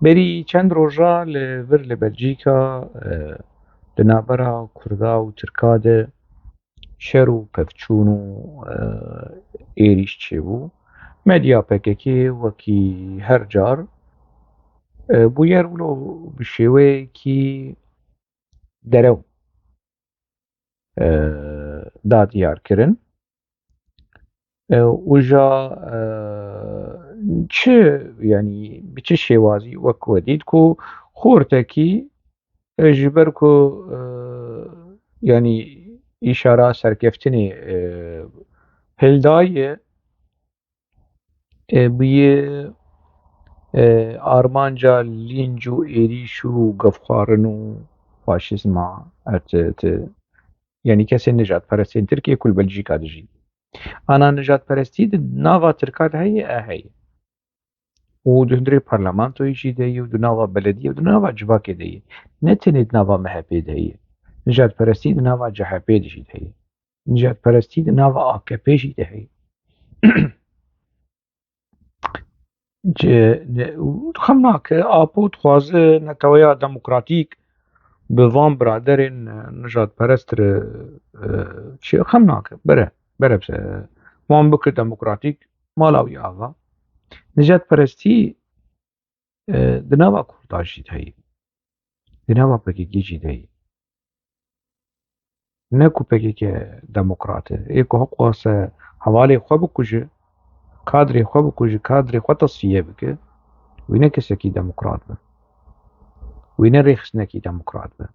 بری چند روژا لور لبلجیکا لنابرا کردا و ترکا ده شر و پفچون و ایریش چه بو مدیا پککی وکی هر جار بویر ولو بشوی کی درو دا دیار کرن وجا چه يعني بچه شوازی وک ودید کو خورتکی جبر کو يعني إشارة سركفتني هلداي بيه آرمانجا لينجو إيريشو قفخارنو فاشيزما يعني كسي نجات پرستين تركيا كل بلجيكا دجي أنا نجات پرستي ناوا تركات هي ودهندري برلمانتو يجي دهي ودناوا بلدية ودناوا جواكي دهي نتني دناوا محبي دهي نجات پرستي دناوا جحبي دجي دهي نجات پرستي دناوا AKP جي دهي خمناك آبو تخوازه نتويا ديمقراطيك بفان برادرين نجات پرستر چي خمناك بره بس وان بك ديمقراطيك مالاوي آغا نجات پرستي دناوا كورتاجي دهي دناوا پكيكي جي دهي نكو پكيكي ديمقراطي ايكو حقواسه حوالي خو بكوجه كادري خو بكوجه كادري خو تصفيه بك وينه كسكي ديمقراط به وينه ريخسنكي ديمقراط به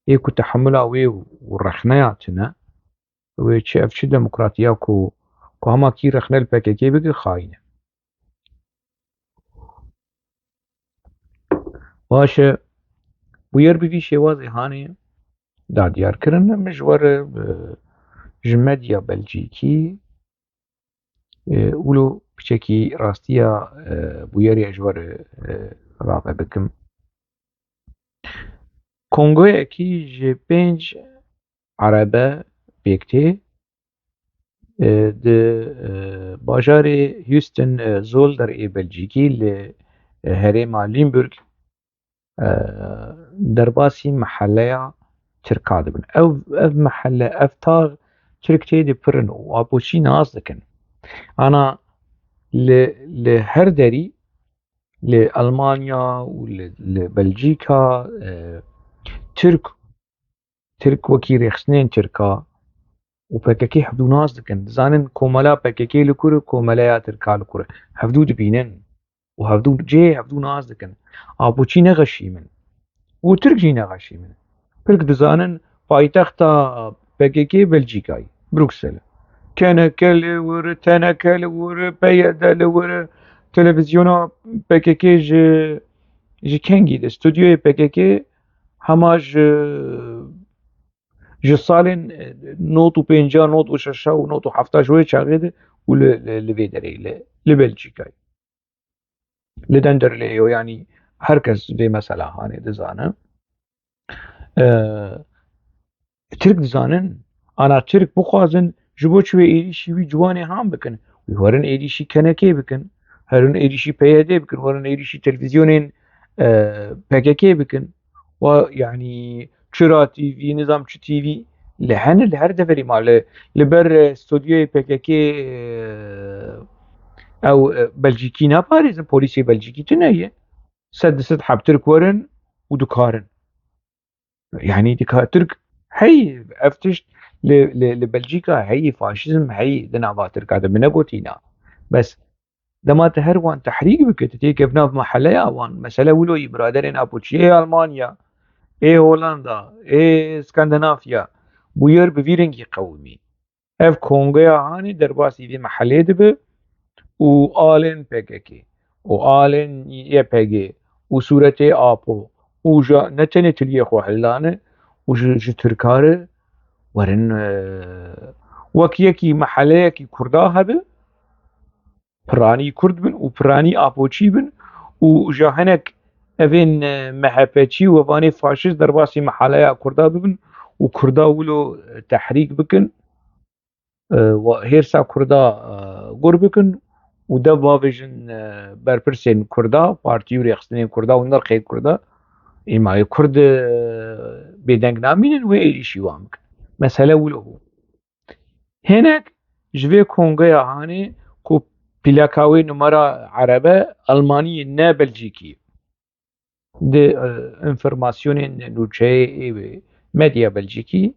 ايكو تحملها وي ورخنياتنا ويتشي افشي ديمقراطية كو هما كي رخنا الباكيكي بقى خاينة واشا وير بي شوازي هاني دا ديار كرن مجور جمديا بلجيكي ولو بشكي راستيا بويري اجور رابع بكم كونغو اكي جي بينج عربة بيكتي د باجار هيوستن زول در اي بلجيكي لهريما ليمبورغ درباسي محلية تركا دبن اف محلة اف تاغ تركتي دي برن وابوشي ناس دكن انا لهر دري لألمانيا ولبلجيكا ترك وكي ريخسنين تركا وبككي حفدو ناس دكن زانن كوملا بككي لكورة كوملا تركا لكورة حفدو دبينن وحفدو حفدو ناس دكن ابوشي نغشي من وترك جي نغشي من برك دزانن پایتختا PKK بلجیکای بروكسل كان كل ور تنا كل ور بيد ور تلفزيون PKK جي كنجي استوديو PKK هماج جسالن نوت و پنجا نوت و ششا و نوت و حفتا شوية شاغيد و لفيدري لبلجيكاي لدندر ليو يعني هركز في مسألة هاني دزانه ترك دزانن انا ترك بخوازن جبو چوی ایریشی وی جوانی هم بکن وی هرن ایریشی کنکه بکن هرن ایریشی پیاده بکن هرن ایریشی تلفزيونين PKK بکن و يعني چرا تي في نظام چ تي في لهن لهر دفري مال لبر استوديو PKK او بلجيكي ناباريزن بوليسي بلجيكي تنيه سد حب ترك ورن ودكارن يعني دكا ترك هي افتش لبلجيكا هي فاشيزم هي دنا ترك هذا من بوتينا بس دما تهروان تحريك بكتتي كيف ناف محليا وان مسألة ولو برادرين ابوتشي ايه المانيا ايه هولندا ايه اسكندنافيا بوير بفيرنجي قومي اف كونغويا هاني درباسي في محلية دبه وآلن PKK وآلن YPG وصورتي آبو وجا نتني تليه خو حلانه وج تركاره ورن وكيكي محليكي كردا هبه براني كرد بن وبراني آبوچي بن وجا هنك افين محبتشي وفاني فاشيست درباسي محليا كردا بن وكردا ولو تحريك بكن وهيرسا كردا قر بكن وده بافيجن برپرسين كردا بارتيو ريخستنين كردا ونرخي كردا إما كرد بيدنگ نامين وإيشي وامك مسألة ولو هناك جوي كونغيا هاني كو بلاكاوي نمرة عربة ألماني نا بلجيكي دي انفرماسيون نوچه ميديا بلجيكي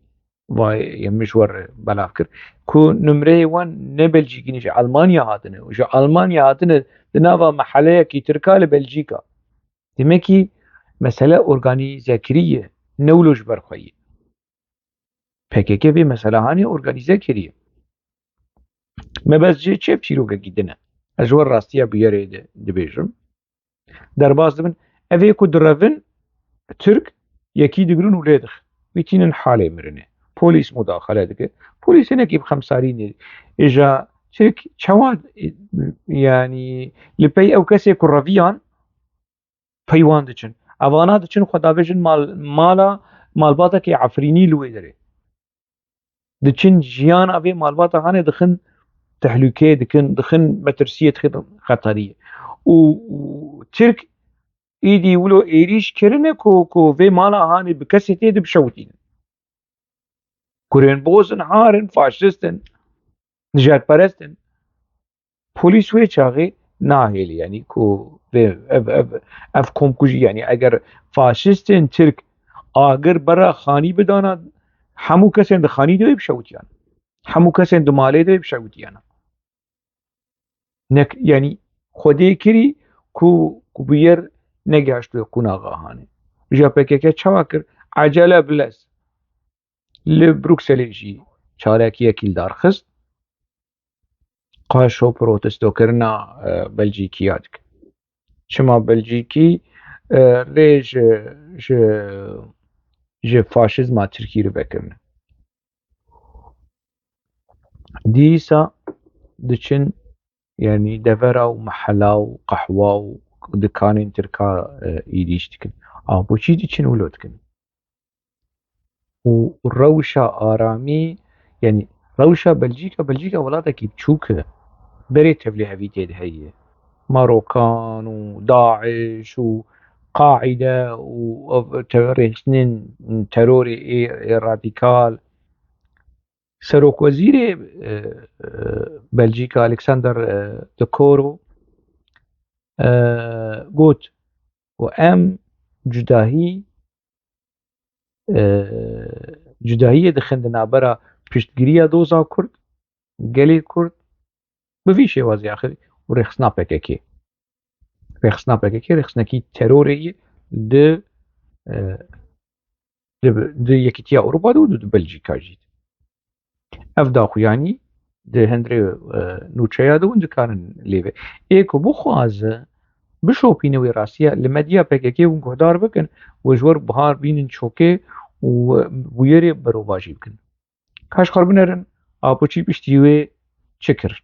وای مشوار بلافکر کو نمره وان نه بلژیکی نیش آلمانیا هاتنه وش آلمانیا هاتنه دناوا محله کی ترکال بلژیکا دمکی مسألة أورغانيزة كرية نولوش برخوية PKK bir mesela hani organize kiriye. Me bezce çe çîroka gidine. Ez war rastiya bu yerê de dibêjim. Derbas dibin evê ku direvin Türk yekî digirin û lê dix. Wîtînin halê mirinê. Polîs mudaxele dike. Polîs hinekî bi xemsarînê îja Türk çawa yani li pey ew kesê ku reviyan peywan diçin. Evana diçin xwe dabêjin mala malbatekê efrînî li wê derê. Diçin jiyana vê malbata hanê dixin تهلوكه دخن مترسية خطرية و ترك ايدي ولو ايريش كرنه كو في مالا هاني بكسيتي دي بشوتين كورين بوزن هارن فاشستن نجات پرستن پولیس وی چاغي ناهيلي يعني كو اف كومكوجي يعني اگر فاشستن ترك اگر برا خاني بدانا همو كسين ده خاني دي بشوتيان همو كسين ده مالي دي بشوتيان نك يعني خودی کری کو بیر نگاشت و کناغا هانی جا PKK چوا کر عجله بلس لبروکسل جی چارکی اکیل دارخست قاشو پروتستو کرنا بلژیکی یادک شما بلژیکی ریج ج فاشیزم ترکی رو بکرن دیسا دچن يعني دفرة ومحلا وقهوة ودكان تركا إيديش تكن أبو شي ديشن ولودكن والروشة آرامي يعني روشة بلجيكا ولادك بتشوكه بري تبلي هفيتي هي ماروكان وداعش وقاعدة وتوري سنين تروري راديكال سروك وزير بلجيكا ألكسندر دكورو قوت وأم جداهية دخندنا برا پشتگیری دوزا کرد گلی کرد بفي شيء وازي آخر ورخصنا PKK رخصناكي تروري د يكتيا أوروبا دو بلجيكا جيت أفداخو يعني ده هندري نوچيا دو اندكارن ليفي ايكو بخوازه بشوپینه وی راسیه لمدیا PKK ون گهدار بکن و جور بهار بینن چوکه و ویری برو واجی بکن کاش خربنرن آپوچی پشتیوه چکر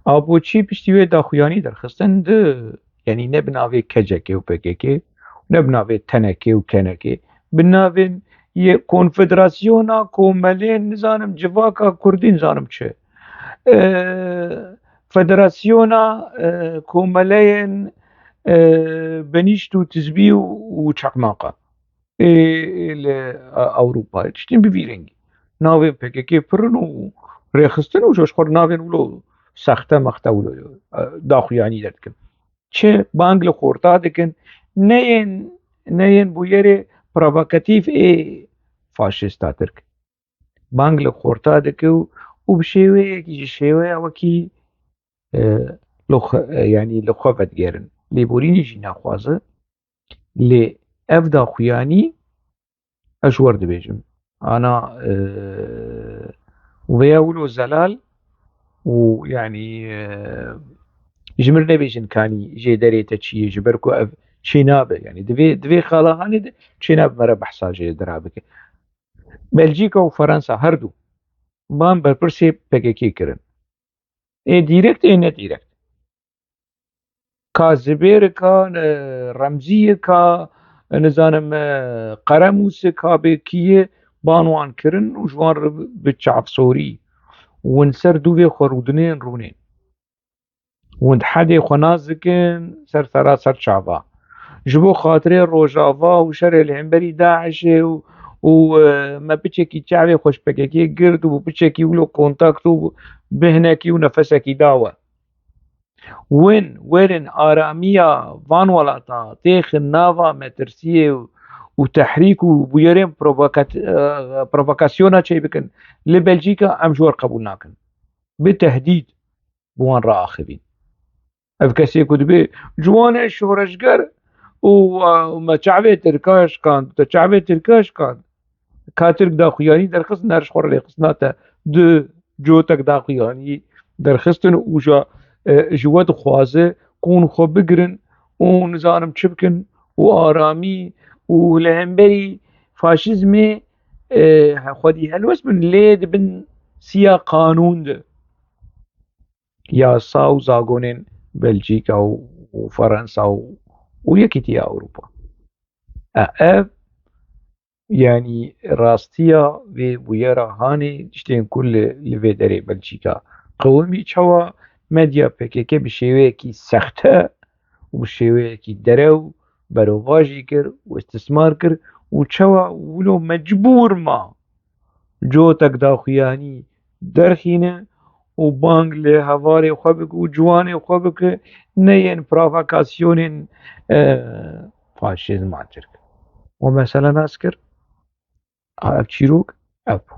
آپوچی پشتیوه داخویانی درخستن ده یعنی نه بناوی کجکه و PKK نه بناوی تنکه و کنکه بناوی یه کنفدراسیونا کوملین نزانم جواکا کردین زانم چه فدراسيونا كومالين بنيشتو تزبي وشقماقة أوروبا تشتين بفيرنجي ناوين PKK فرنو ريخستن وجوش خور ناوين ولو سخته مخته ولو داخو يعني دردكن چه بانگل خورتا دکن نین بویره پرووکاتیف فاشیستا ترک بانگ لە خۆرتا دەکە و بشێوەیەکی شێوەیە وەکی ینی لە خۆ بەدگێرن لێبورینیژی ناخوازە لێ ئەف داخویانی ئەش وەردەبێژم ئانا وەیە ولۆ زەلال و ینی ژمر نەبێژن کانی ژێ دەرێتە چیە ji ber ku ev çênabe yani divê xalahanê de çênab mere behsa jê dira bike. Belcîka û Fransa her du ban berpirsê PKK kirin. Dîrekt ê nedîrekt. Ka zibêr ka remziyê ka nizanim qeremus ka bêkiyê ban wan kirin û ji wan re bi çavsorî win ser dûvê xwe rûdinên rûnên win hedê xwe nas dikin ser seraser çava ji bo xatirê Rojava û şerê li hemberî Daişê û me piçekî çavê xwe ji PKK girt û piçekî wilo kontakt û bihinekî û nefesekî dawe. Win werin aramiya van welata têxin nava metirsiyê û tehrîk û bûyerên provokasyona çê bikin li Belcîka em ji we qebûl nakin. Bi tehdîd bi wan re axivîn. Ev kesê ku dibe ciwan e şoreşger û me çavê tirka şikand te çavê tirka şikand ka Tirk daxuyanî derxistin her ji xwe re lêxistina te du cotek daxuyanî derxistin û ji we dixwaze ku hûn xwe bigirin û nizanim çi bikin û aramî û li hemberî faşîzmê xwedî helwest bin lê dibin siya qanûn de. Yasa û zagonên Belcîka û Fransa û yekîtiya Ewropa. Ev yani rastiya vê bûyera hanê tiştên ku li vê derê Belcîka qewimî çawa medya PKK bi şêweyekî sexte û bi şêweyekî derew berovajî kir û istismar kir û çawa wilo mecbûr ma cotek daxuyanî derxîne û bang li hevalê xwe bike û ciwanê xwe bike neyên provokasyonên faşîzma Tirk. We mesele nas kir ev çîrok ev bû.